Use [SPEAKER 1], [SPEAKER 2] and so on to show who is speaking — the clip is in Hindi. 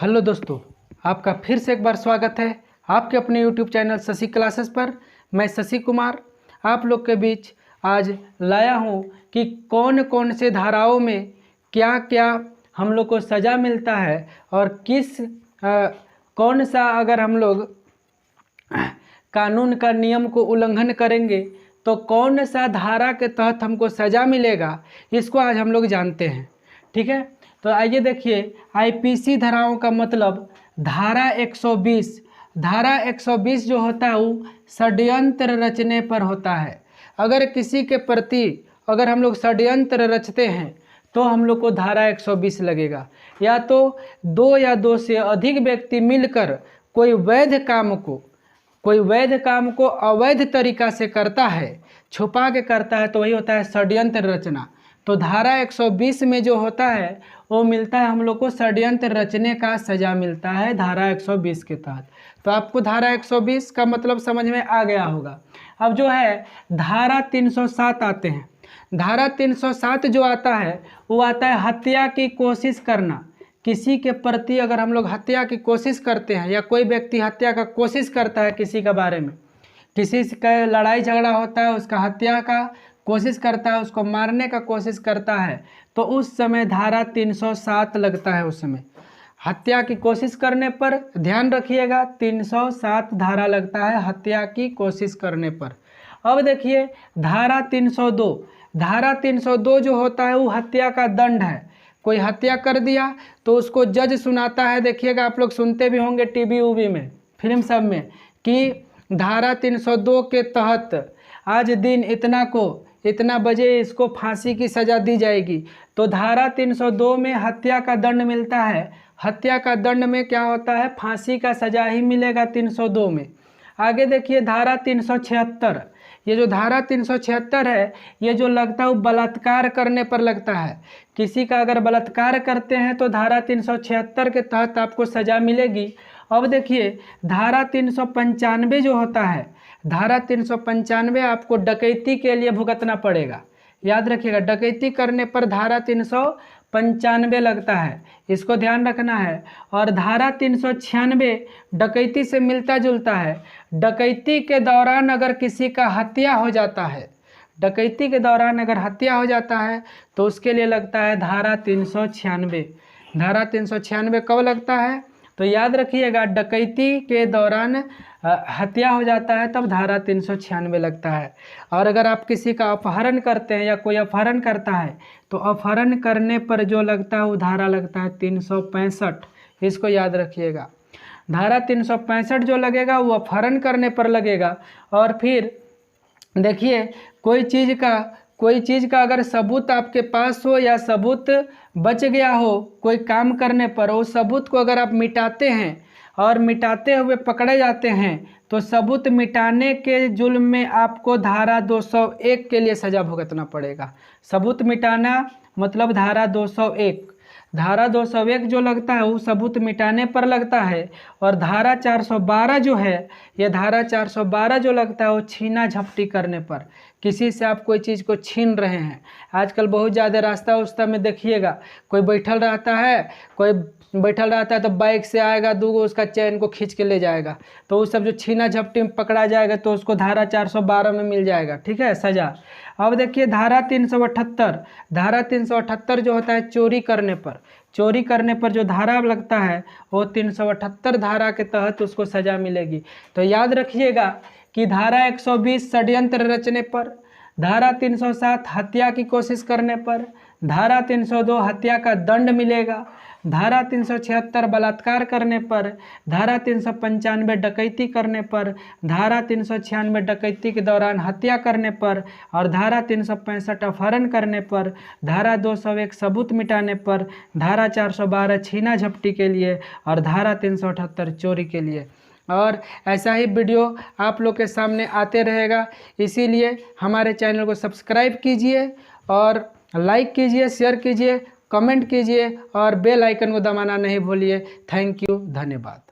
[SPEAKER 1] हेलो दोस्तों, आपका फिर से एक बार स्वागत है आपके अपने यूट्यूब चैनल शशि क्लासेस पर। मैं शशि कुमार आप लोग के बीच आज लाया हूँ कि कौन कौन से धाराओं में क्या क्या हम लोग को सज़ा मिलता है और कौन सा अगर हम लोग कानून का नियम को उल्लंघन करेंगे तो कौन सा धारा के तहत हमको सज़ा मिलेगा, इसको आज हम लोग जानते हैं। ठीक है, तो आइए देखिए, आईपीसी धाराओं का मतलब धारा 120। धारा 120 जो होता है वो षड्यंत्र रचने पर होता है। अगर किसी के प्रति अगर हम लोग षड्यंत्र रचते हैं तो हम लोग को धारा 120 लगेगा। या तो दो या दो से अधिक व्यक्ति मिलकर कोई वैध काम को अवैध तरीका से करता है, छुपा के करता है, तो वही होता है षड्यंत्र रचना। तो धारा 120 में जो होता है वो मिलता है हम लोग को षड्यंत्र रचने का सज़ा मिलता है धारा 120 के तहत। तो आपको धारा 120 का मतलब समझ में आ गया होगा। अब जो है धारा 307 आते हैं। धारा 307 जो आता है वो आता है हत्या की कोशिश करना। किसी के प्रति अगर हम लोग हत्या की कोशिश करते हैं या कोई व्यक्ति हत्या का कोशिश करता है, किसी के बारे में किसी का लड़ाई झगड़ा होता है, उसका हत्या का कोशिश करता है, उसको मारने का कोशिश करता है, तो उस समय धारा 307 लगता है। उस समय हत्या की कोशिश करने पर ध्यान रखिएगा 307 धारा लगता है हत्या की कोशिश करने पर। अब देखिए धारा 302। धारा 302 जो होता है वो हत्या का दंड है। कोई हत्या कर दिया तो उसको जज सुनाता है। देखिएगा, आप लोग सुनते भी होंगे टीवी उवी में, फिल्म सब में, कि धारा 302 के तहत आज दिन इतना को इतना बजे इसको फांसी की सज़ा दी जाएगी। तो धारा 302 में हत्या का दंड मिलता है। हत्या का दंड में क्या होता है, फांसी का सज़ा ही मिलेगा 302 में। आगे देखिए धारा 376। ये जो धारा 376 है ये जो लगता है वो बलात्कार करने पर लगता है। किसी का अगर बलात्कार करते हैं तो धारा 376 के तहत आपको सज़ा मिलेगी। अब देखिए धारा 395 जो होता है, धारा 395 आपको डकैती के लिए भुगतना पड़ेगा। याद रखिएगा, डकैती करने पर धारा 395 लगता है, इसको ध्यान रखना है। और धारा 396 डकैती से मिलता जुलता है। डकैती के दौरान अगर किसी का हत्या हो जाता है, डकैती के दौरान अगर हत्या हो जाता है तो उसके लिए लगता है धारा 396। धारा 396 कब लगता है तो याद रखिएगा, डकैती के दौरान हत्या हो जाता है तब धारा 396 लगता है। और अगर आप किसी का अपहरण करते हैं या कोई अपहरण करता है तो अपहरण करने पर जो लगता है वो धारा लगता है 365। इसको याद रखिएगा, धारा 365 जो लगेगा वो अपहरण करने पर लगेगा। और फिर देखिए कोई चीज़ का अगर सबूत आपके पास हो या सबूत बच गया हो कोई काम करने पर, उस सबूत को अगर आप मिटाते हैं और मिटाते हुए पकड़े जाते हैं तो सबूत मिटाने के जुल्म में आपको धारा 201 के लिए सज़ा भुगतना पड़ेगा। सबूत मिटाना मतलब धारा 201। धारा 201 जो लगता है वो सबूत मिटाने पर लगता है। और धारा 412 जो है, ये धारा 412 जो लगता है वो छीना झपटी करने पर, किसी से आप कोई चीज़ को छीन रहे हैं। आजकल बहुत ज़्यादा रास्ता उस्ता में देखिएगा कोई बैठल रहता है तो बाइक से आएगा, दूगो उसका चैन को खींच के ले जाएगा, तो वो सब जो छीना झपटी में पकड़ा जाएगा तो उसको धारा 412 में मिल जाएगा। ठीक है, सज़ा। अब देखिए धारा 378। धारा 378 जो होता है चोरी करने पर जो धारा लगता है वो 378 धारा के तहत उसको सज़ा मिलेगी। तो याद रखिएगा कि धारा 120 षड्यंत्र रचने पर, धारा 307 हत्या की कोशिश करने पर, धारा 302 हत्या का दंड मिलेगा, धारा 376 बलात्कार करने पर, धारा 395 डकैती करने पर, धारा 396 डकैती के दौरान हत्या करने पर, और धारा 365 अपहरण करने पर, धारा 201 सबूत मिटाने पर, धारा 412 छीना झपटी के लिए, और धारा 378 चोरी के लिए। और ऐसा ही वीडियो आप लोग के सामने आते रहेगा, इसीलिए हमारे चैनल को सब्सक्राइब कीजिए और लाइक कीजिए, शेयर कीजिए, कमेंट कीजिए और बेल आइकन को दबाना नहीं भूलिए। थैंक यू, धन्यवाद।